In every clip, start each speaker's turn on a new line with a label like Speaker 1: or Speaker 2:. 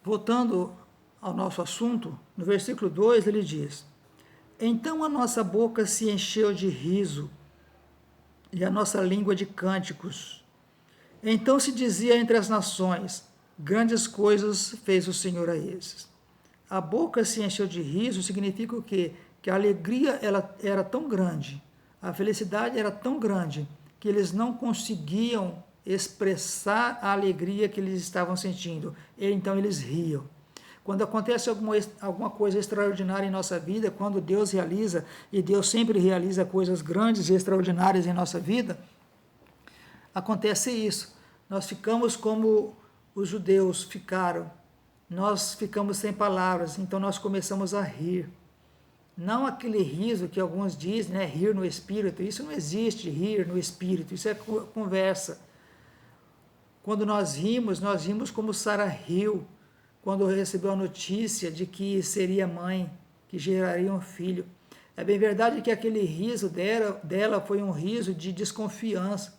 Speaker 1: Voltando ao nosso assunto, no versículo 2 ele diz: Então a nossa boca se encheu de riso e a nossa língua de cânticos. Então se dizia entre as nações: Grandes coisas fez o Senhor a esses. A boca se encheu de riso significa o quê? Que a alegria ela era tão grande, a felicidade era tão grande, que eles não conseguiam expressar a alegria que eles estavam sentindo. Então eles riam. Quando acontece alguma coisa extraordinária em nossa vida, quando Deus realiza, e Deus sempre realiza coisas grandes e extraordinárias em nossa vida, acontece isso. Nós ficamos como os judeus ficaram. Nós ficamos sem palavras, então nós começamos a rir. Não aquele riso que alguns dizem, né, rir no espírito. Isso não existe, rir no espírito. Isso é conversa. Quando nós rimos como Sara riu, quando recebeu a notícia de que seria mãe, que geraria um filho. É bem verdade que aquele riso dela foi um riso de desconfiança.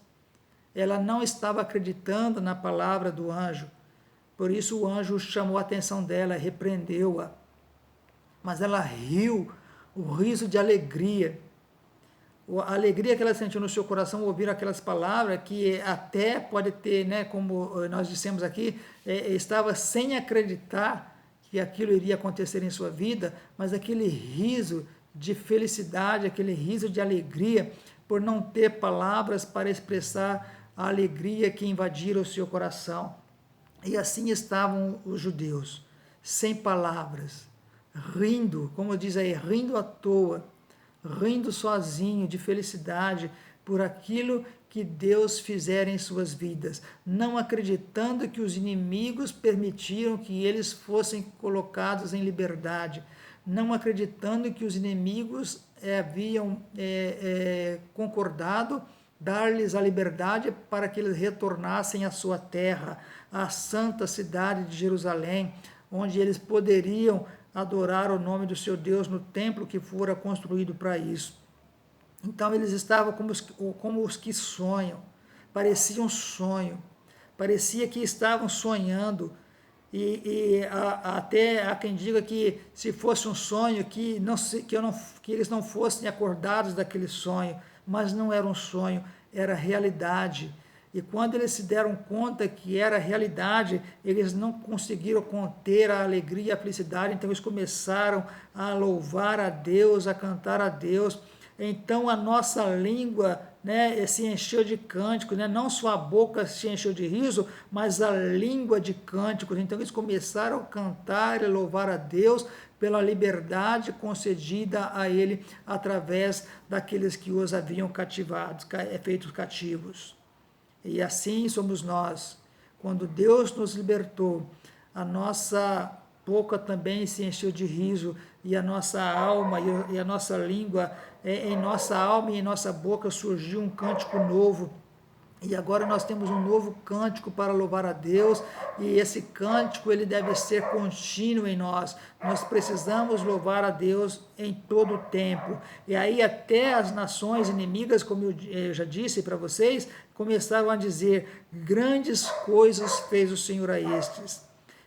Speaker 1: Ela não estava acreditando na palavra do anjo. Por isso o anjo chamou a atenção dela, repreendeu-a. Mas ela riu, o riso de alegria. A alegria que ela sentiu no seu coração ao ouvir aquelas palavras, que até pode ter, né, como nós dissemos aqui, estava sem acreditar que aquilo iria acontecer em sua vida, mas aquele riso de felicidade, aquele riso de alegria, por não ter palavras para expressar a alegria que invadira o seu coração. E assim estavam os judeus, sem palavras, rindo, como diz aí, rindo à toa, rindo sozinho de felicidade por aquilo que Deus fizera em suas vidas, não acreditando que os inimigos permitiram que eles fossem colocados em liberdade, não acreditando que os inimigos haviam concordado dar-lhes a liberdade para que eles retornassem à sua terra, à santa cidade de Jerusalém, onde eles poderiam adorar o nome do seu Deus no templo que fora construído para isso. Então eles estavam como os que sonham, parecia um sonho, parecia que estavam sonhando, até há quem diga que se fosse um sonho, que eles não fossem acordados daquele sonho, mas não era um sonho, era realidade. E quando eles se deram conta que era realidade, eles não conseguiram conter a alegria e a felicidade, então eles começaram a louvar a Deus, a cantar a Deus. Então a nossa língua, né, se encheu de cânticos, né? Não só a boca se encheu de riso, mas a língua de cânticos. Então eles começaram a cantar e louvar a Deus pela liberdade concedida a ele através daqueles que os haviam cativados, feitos cativos. E assim somos nós. Quando Deus nos libertou, a nossa boca também se encheu de riso, e a nossa alma e a nossa língua, em nossa alma e em nossa boca surgiu um cântico novo. E agora nós temos um novo cântico para louvar a Deus, e esse cântico ele deve ser contínuo em nós. Nós precisamos louvar a Deus em todo o tempo. E aí até as nações inimigas, como eu já disse para vocês, começaram a dizer: grandes coisas fez o Senhor a estes.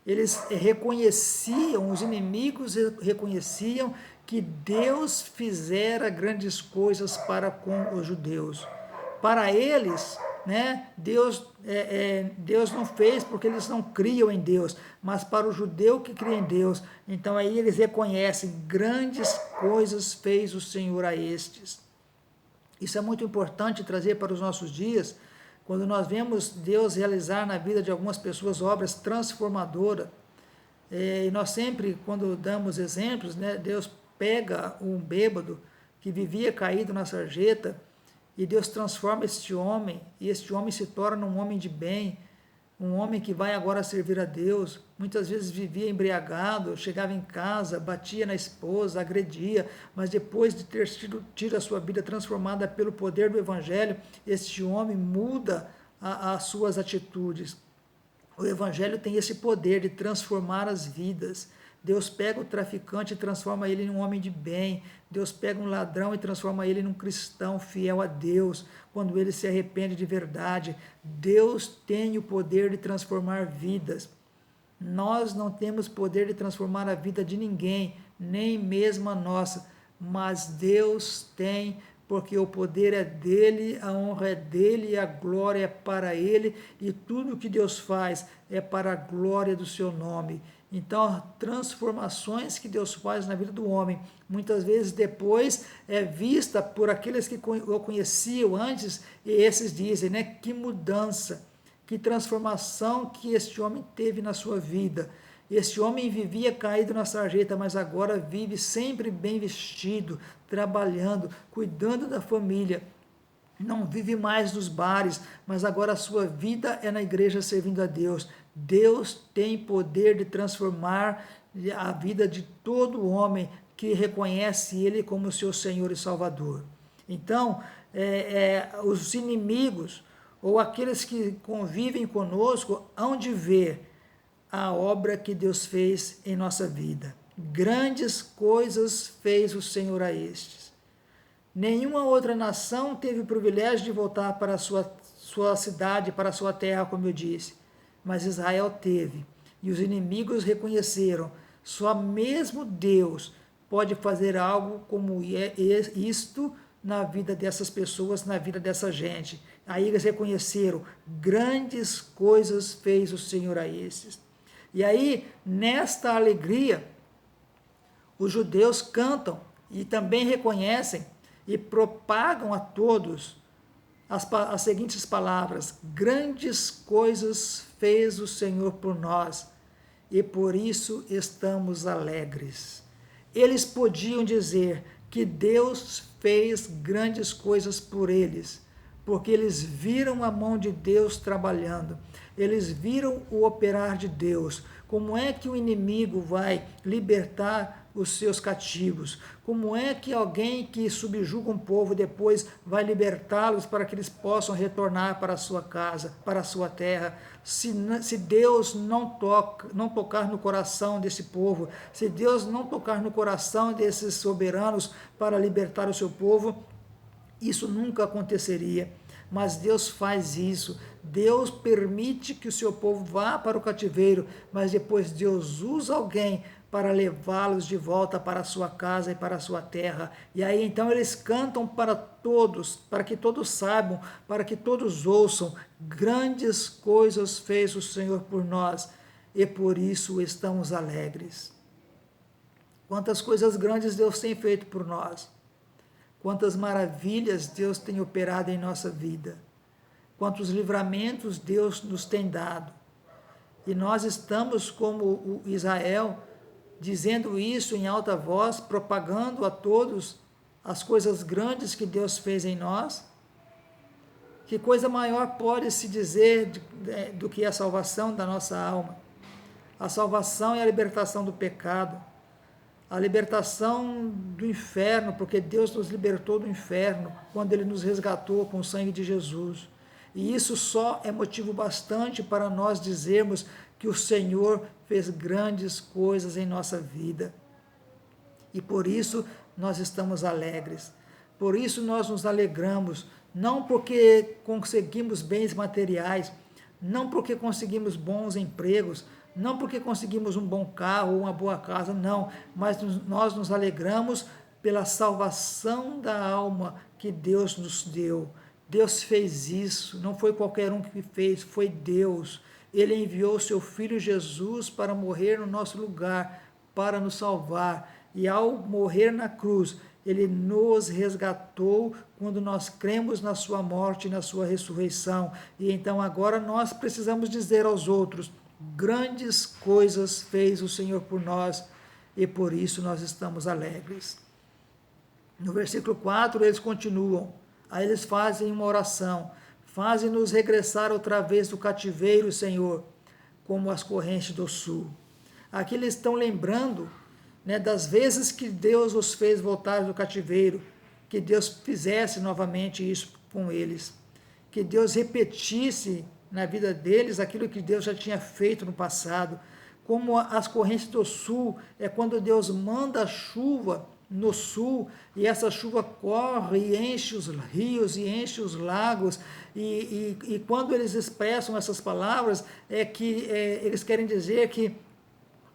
Speaker 1: Eles reconheciam, os inimigos reconheciam que Deus fizera grandes coisas para com os judeus. Para eles, né, Deus não fez porque eles não criam em Deus, mas para o judeu que cria em Deus. Então aí eles reconhecem: grandes coisas fez o Senhor a estes. Isso é muito importante trazer para os nossos dias, quando nós vemos Deus realizar na vida de algumas pessoas obras transformadoras. E nós sempre, quando damos exemplos, né, Deus pega um bêbado que vivia caído na sarjeta, e Deus transforma este homem, e este homem se torna um homem de bem, um homem que vai agora servir a Deus. Muitas vezes vivia embriagado, chegava em casa, batia na esposa, agredia, mas depois de ter tido a sua vida transformada pelo poder do Evangelho, este homem muda as suas atitudes. O Evangelho tem esse poder de transformar as vidas. Deus pega o traficante e transforma ele em um homem de bem. Deus pega um ladrão e transforma ele em um cristão fiel a Deus, quando ele se arrepende de verdade. Deus tem o poder de transformar vidas. Nós não temos poder de transformar a vida de ninguém, nem mesmo a nossa, mas Deus tem, porque o poder é dele, a honra é dele e a glória é para ele, e tudo que Deus faz é para a glória do seu nome. Então, transformações que Deus faz na vida do homem, muitas vezes depois é vista por aqueles que o conheciam antes, e esses dizem, né, que mudança, que transformação que este homem teve na sua vida. Este homem vivia caído na sarjeta, mas agora vive sempre bem vestido, trabalhando, cuidando da família. Não vive mais nos bares, mas agora a sua vida é na igreja servindo a Deus. Deus tem poder de transformar a vida de todo homem que reconhece Ele como seu Senhor e Salvador. Então, os inimigos ou aqueles que convivem conosco hão de ver a obra que Deus fez em nossa vida. Grandes coisas fez o Senhor a estes. Nenhuma outra nação teve o privilégio de voltar para a sua cidade, para a sua terra, como eu disse. Mas Israel teve. E os inimigos reconheceram. Só mesmo Deus pode fazer algo como isto na vida dessas pessoas, na vida dessa gente. Aí eles reconheceram, grandes coisas fez o Senhor a esses. E aí, nesta alegria, os judeus cantam e também reconhecem e propagam a todos as seguintes palavras: grandes coisas fez o Senhor por nós e por isso estamos alegres. Eles podiam dizer que Deus fez grandes coisas por eles, porque eles viram a mão de Deus trabalhando, eles viram o operar de Deus. Como é que o inimigo vai libertar os seus cativos? Como é que alguém que subjuga um povo depois vai libertá-los para que eles possam retornar para a sua casa, para a sua terra? Se Deus não tocar no coração desse povo, se Deus não tocar no coração desses soberanos para libertar o seu povo, isso nunca aconteceria. Mas Deus faz isso. Deus permite que o seu povo vá para o cativeiro, mas depois Deus usa alguém para levá-los de volta para a sua casa e para a sua terra. E aí então eles cantam para todos, para que todos saibam, para que todos ouçam: grandes coisas fez o Senhor por nós e por isso estamos alegres. Quantas coisas grandes Deus tem feito por nós. Quantas maravilhas Deus tem operado em nossa vida. Quantos livramentos Deus nos tem dado. E nós estamos como o Israel, dizendo isso em alta voz, propagando a todos as coisas grandes que Deus fez em nós. Que coisa maior pode se dizer do que a salvação da nossa alma? A salvação e a libertação do pecado. A libertação do inferno, porque Deus nos libertou do inferno quando Ele nos resgatou com o sangue de Jesus. E isso só é motivo bastante para nós dizermos que o Senhor fez grandes coisas em nossa vida. E por isso nós estamos alegres. Por isso nós nos alegramos, não porque conseguimos bens materiais, não porque conseguimos bons empregos, não porque conseguimos um bom carro ou uma boa casa, não, mas nós nos alegramos pela salvação da alma que Deus nos deu. Deus fez isso, não foi qualquer um que fez, foi Deus. Ele enviou o seu Filho Jesus para morrer no nosso lugar, para nos salvar. E ao morrer na cruz, Ele nos resgatou quando nós cremos na sua morte e na sua ressurreição. E então agora nós precisamos dizer aos outros: grandes coisas fez o Senhor por nós e por isso nós estamos alegres. No versículo 4 eles continuam, aí eles fazem uma oração: faze-nos regressar outra vez do cativeiro, Senhor, como as correntes do sul. Aqui eles estão lembrando, das vezes que Deus os fez voltar do cativeiro, que Deus fizesse novamente isso com eles, que Deus repetisse na vida deles aquilo que Deus já tinha feito no passado. Como as correntes do sul, é quando Deus manda a chuva no sul, e essa chuva corre e enche os rios e enche os lagos, e quando eles expressam essas palavras, eles querem dizer que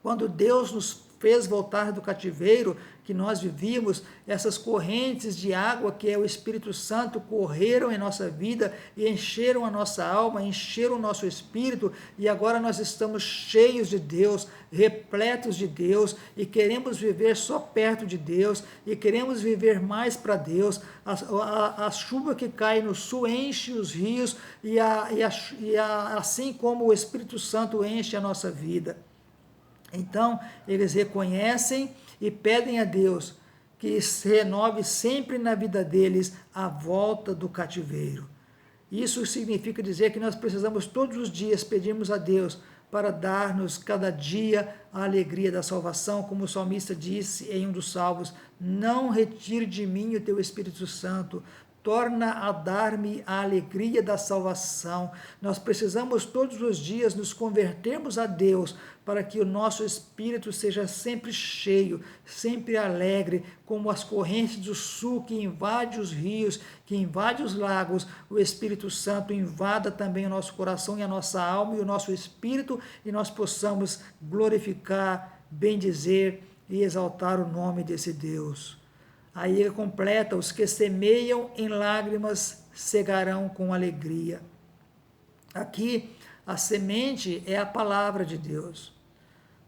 Speaker 1: quando Deus nos fez voltar do cativeiro que nós vivíamos, essas correntes de água que é o Espírito Santo correram em nossa vida e encheram a nossa alma, encheram o nosso espírito, e agora nós estamos cheios de Deus, repletos de Deus, e queremos viver só perto de Deus, e queremos viver mais para Deus. A chuva que cai no sul enche os rios, assim como o Espírito Santo enche a nossa vida. Então, eles reconhecem e pedem a Deus que se renove sempre na vida deles a volta do cativeiro. Isso significa dizer que nós precisamos todos os dias pedirmos a Deus para dar-nos cada dia a alegria da salvação, como o salmista disse em um dos salmos: não retire de mim o teu Espírito Santo, torna a dar-me a alegria da salvação. Nós precisamos todos os dias nos convertermos a Deus para que o nosso espírito seja sempre cheio, sempre alegre, como as correntes do sul que invade os rios, que invade os lagos. O Espírito Santo invada também o nosso coração e a nossa alma e o nosso espírito, e nós possamos glorificar, bendizer e exaltar o nome desse Deus. Aí ele completa: os que semeiam em lágrimas cegarão com alegria. Aqui, a semente é a palavra de Deus.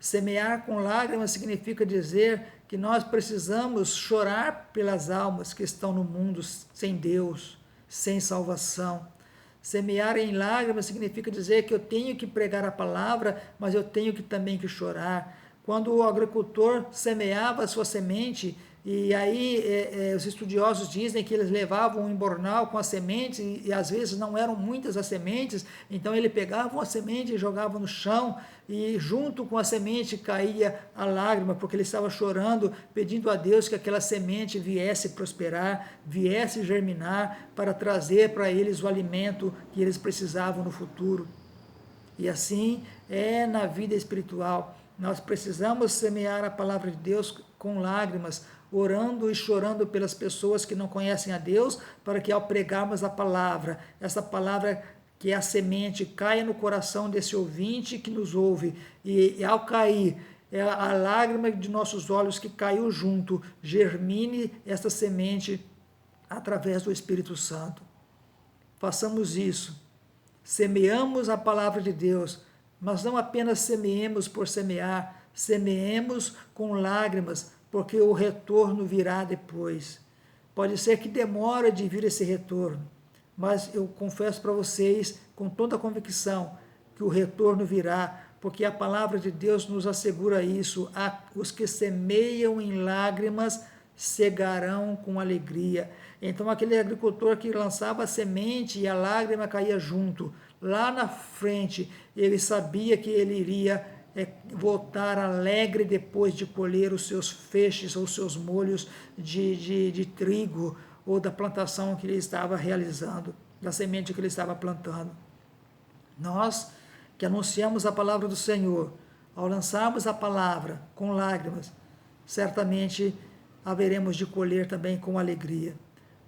Speaker 1: Semear com lágrimas significa dizer que nós precisamos chorar pelas almas que estão no mundo sem Deus, sem salvação. Semear em lágrimas significa dizer que eu tenho que pregar a palavra, mas eu tenho que também que chorar. Quando o agricultor semeava a sua semente, e aí os estudiosos dizem que eles levavam um embornal com as sementes, e às vezes não eram muitas as sementes, então ele pegava uma semente e jogava no chão, e junto com a semente caía a lágrima, porque ele estava chorando, pedindo a Deus que aquela semente viesse prosperar, viesse germinar, para trazer para eles o alimento que eles precisavam no futuro. E assim é na vida espiritual. Nós precisamos semear a palavra de Deus com lágrimas, orando e chorando pelas pessoas que não conhecem a Deus, para que ao pregarmos a palavra, essa palavra que é a semente, caia no coração desse ouvinte que nos ouve, e ao cair, a lágrima de nossos olhos que caiu junto, germine essa semente através do Espírito Santo. Façamos isso. Semeamos a palavra de Deus, mas não apenas semeemos por semear, semeemos com lágrimas, porque o retorno virá depois. Pode ser que demore de vir esse retorno, mas eu confesso para vocês, com toda a convicção, que o retorno virá, porque a palavra de Deus nos assegura isso: os que semeiam em lágrimas cegarão com alegria. Então, aquele agricultor que lançava a semente e a lágrima caía junto, lá na frente, ele sabia que ele iria voltar alegre depois de colher os seus feixes ou seus molhos de trigo, ou da plantação que ele estava realizando, da semente que ele estava plantando. Nós que anunciamos a palavra do Senhor, ao lançarmos a palavra com lágrimas, certamente haveremos de colher também com alegria.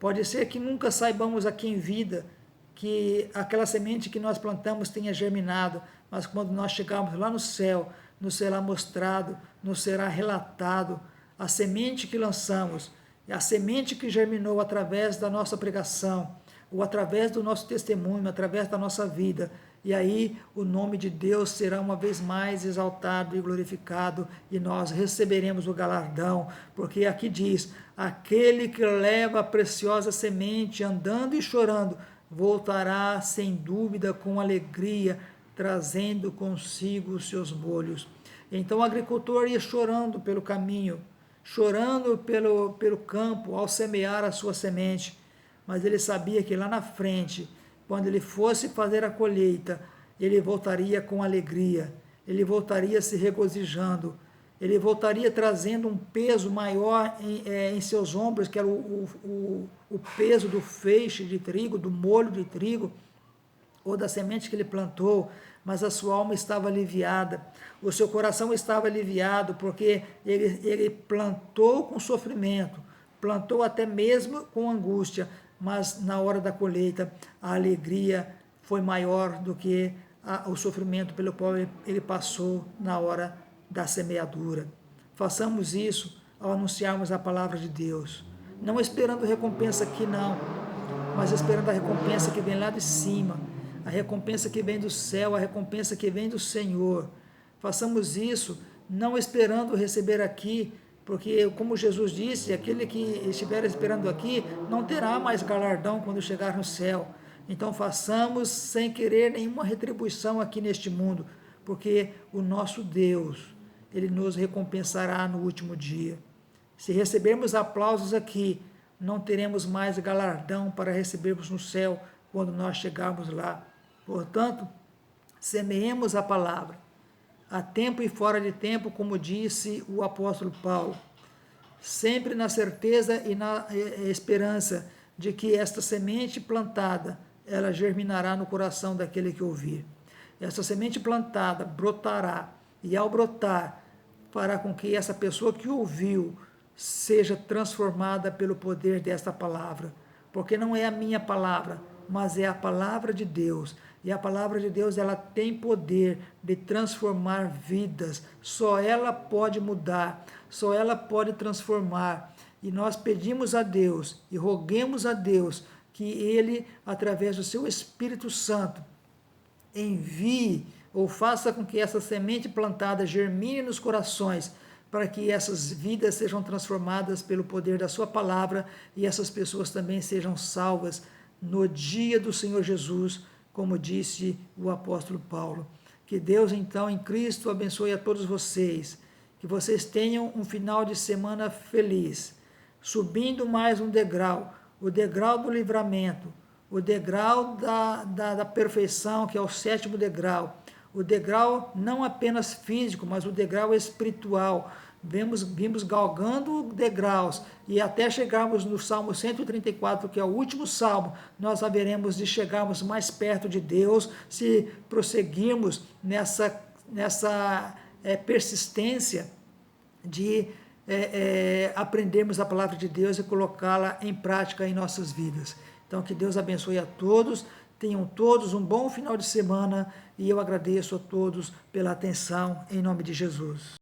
Speaker 1: Pode ser que nunca saibamos aqui em vida que aquela semente que nós plantamos tenha germinado, mas quando nós chegarmos lá no céu, nos será mostrado, nos será relatado a semente que lançamos, a semente que germinou através da nossa pregação, ou através do nosso testemunho, através da nossa vida. E aí o nome de Deus será uma vez mais exaltado e glorificado, e nós receberemos o galardão, porque aqui diz: aquele que leva a preciosa semente andando e chorando, voltará sem dúvida com alegria, trazendo consigo os seus molhos. Então o agricultor ia chorando pelo caminho, chorando pelo campo ao semear a sua semente, mas ele sabia que lá na frente, quando ele fosse fazer a colheita, ele voltaria com alegria, ele voltaria se regozijando, ele voltaria trazendo um peso maior em seus ombros, que era o peso do feixe de trigo, do molho de trigo, ou da semente que ele plantou, mas a sua alma estava aliviada, o seu coração estava aliviado, porque ele plantou com sofrimento, plantou até mesmo com angústia, mas na hora da colheita a alegria foi maior do que o sofrimento pelo qual ele passou na hora da semeadura. Façamos isso ao anunciarmos a palavra de Deus, não esperando recompensa aqui não, mas esperando a recompensa que vem lá de cima, a recompensa que vem do céu, a recompensa que vem do Senhor. Façamos isso não esperando receber aqui, porque como Jesus disse, aquele que estiver esperando aqui não terá mais galardão quando chegar no céu. Então façamos sem querer nenhuma retribuição aqui neste mundo, porque o nosso Deus, Ele nos recompensará no último dia. Se recebermos aplausos aqui, não teremos mais galardão para recebermos no céu quando nós chegarmos lá. Portanto, semeemos a palavra, a tempo e fora de tempo, como disse o apóstolo Paulo, sempre na certeza e na esperança de que esta semente plantada, ela germinará no coração daquele que ouvir. Essa semente plantada brotará, e ao brotar, fará com que essa pessoa que ouviu seja transformada pelo poder desta palavra, porque não é a minha palavra, mas é a palavra de Deus, e a palavra de Deus, ela tem poder de transformar vidas, só ela pode mudar, só ela pode transformar, e nós pedimos a Deus, e roguemos a Deus, que Ele, através do seu Espírito Santo, envie, ou faça com que essa semente plantada germine nos corações, para que essas vidas sejam transformadas pelo poder da sua palavra, e essas pessoas também sejam salvas no dia do Senhor Jesus, como disse o apóstolo Paulo. Que Deus, então, em Cristo, abençoe a todos vocês, que vocês tenham um final de semana feliz, subindo mais um degrau, o degrau do livramento, o degrau da perfeição, que é o 7º degrau, o degrau não apenas físico, mas o degrau espiritual. Vimos galgando degraus, e até chegarmos no Salmo 134, que é o último salmo, nós haveremos de chegarmos mais perto de Deus, se prosseguirmos nessa persistência de aprendermos a palavra de Deus e colocá-la em prática em nossas vidas. Então, que Deus abençoe a todos, tenham todos um bom final de semana, e eu agradeço a todos pela atenção, em nome de Jesus.